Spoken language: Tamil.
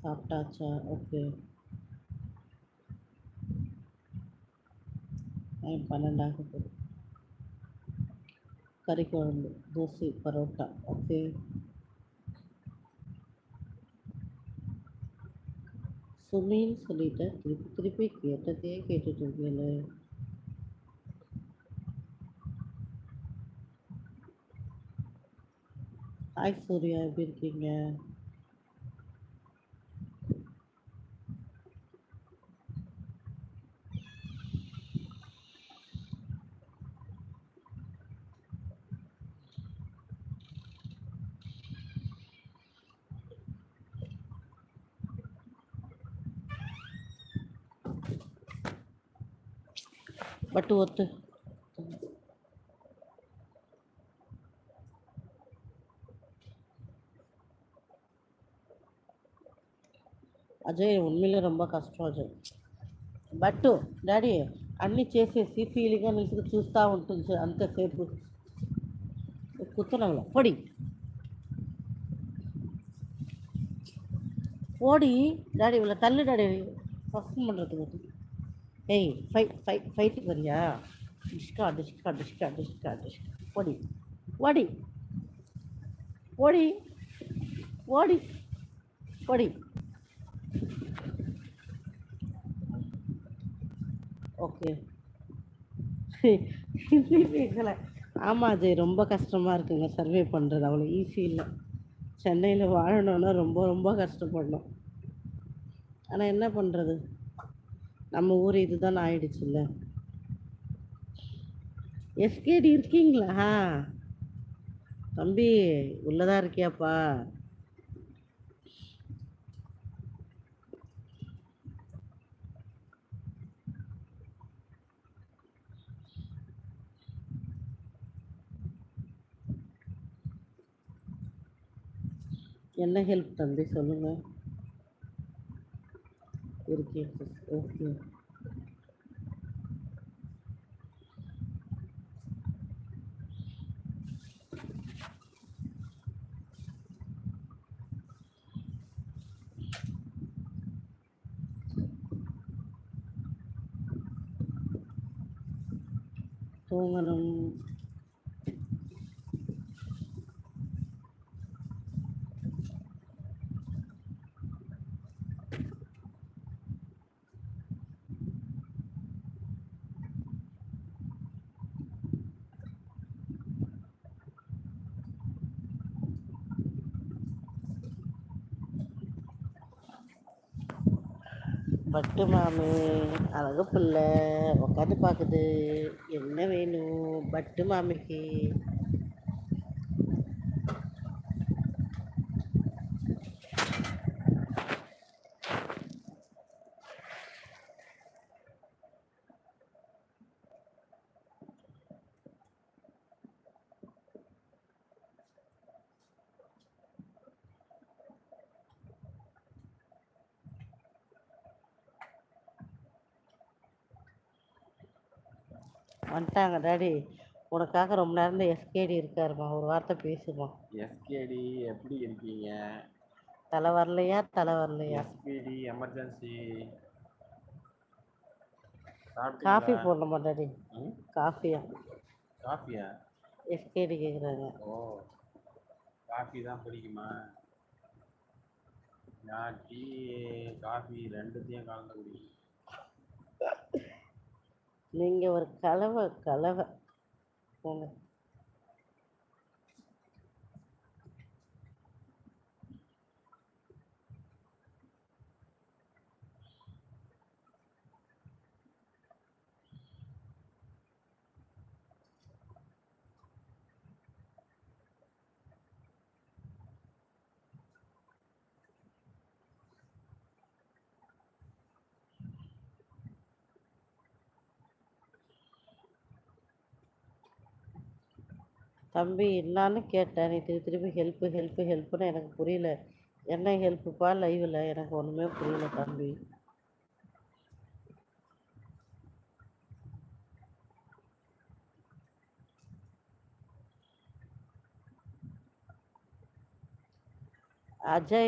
சாப்பிட்டாச்சா? ஓகே. டைம் 12 ஆக போகுது. கறி குழம்பு, தோசை, பரோட்டா. ஓகே. சுமின்னு சொல்லிட்டேன். திருப்பி திருப்பி கேட்டதையே கேட்டுட்டு இருக்கீங்களே. ஹாய் சூர்யா, எப்படி இருக்கீங்க? பட்டு ஒத்து. అజయ్ ఉన్మిలో ரொம்ப కష్టం అజయ్. బట్టు డాడీ అన్నీ చేసేసి ఫీల్గా నిలిచి చూస్తూ ఉంటుంది అంతసేపు. కూర్చున్నాంలో పొడి ஓடி டாடி இவ்வளோ தள்ளு டாடி ஃபஸ்ட் பண்ணுறதுக்கு. ஏய் ஃபைட்டுக்கு வரியா? டிஷ்கா டிஷ்கா டிஷ்கா டிஷ்கா டிஷ்கா ஓடி ஓடி ஓடி ஓடி ஓடி. ஓகே. பேசலை. ஆமாம் அஜய், ரொம்ப கஷ்டமாக இருக்குங்க சர்வே பண்ணுறது, அவ்வளோ ஈஸி இல்லை. சென்னையில் வாழணுன்னா ரொம்ப ரொம்ப கஷ்டப்படணும். ஆனால் என்ன பண்ணுறது, நம்ம ஊர் இதுதான் ஆயிடுச்சுல்ல. எஸ்கேடி இருக்கீங்களா தம்பி? உள்ளதான் இருக்கியாப்பா? என்ன ஹெல்ப் தம்பி சொல்லுங்கள். இருக்கேன் சிஸ். ஓகே. தூங்கணும். பட்டு மாமி அழகு பிள்ளை உட்காந்து பார்க்குது. என்ன வேணும் பட்டு மாமிக்கு? வந்துட்டாங்க டாடி. உனக்காக ரொம்ப நேரம் எஸ்கேடி இருக்காருமா, ஒரு வார்த்தை பேசுமா. எஸ்கேடி எப்படி இருக்கீங்க? தலை வரலையா? தலை வரலையா? SPD emergency. காஃபி போடணுமா டாடி? காஃபியா? காஃபியா? எஸ்கேடி கேட்குறாங்க. ஓ, காஃபி தான் பிடிக்குமா? நான் டீ காஃபி ரெண்டுத்தையும் கலந்து குடிக்கும். நீங்கள் ஒரு கலவை கலவை போங்க. தம்பி என்னான்னு கேட்டேன், நீ திருப்பி ஹெல்ப்பு ஹெல்ப்பு ஹெல்ப்புன்னு எனக்கு புரியல. என்ன ஹெல்ப்புப்பா லைவில்? எனக்கு ஒன்றுமே புரியல தம்பி. அஜய்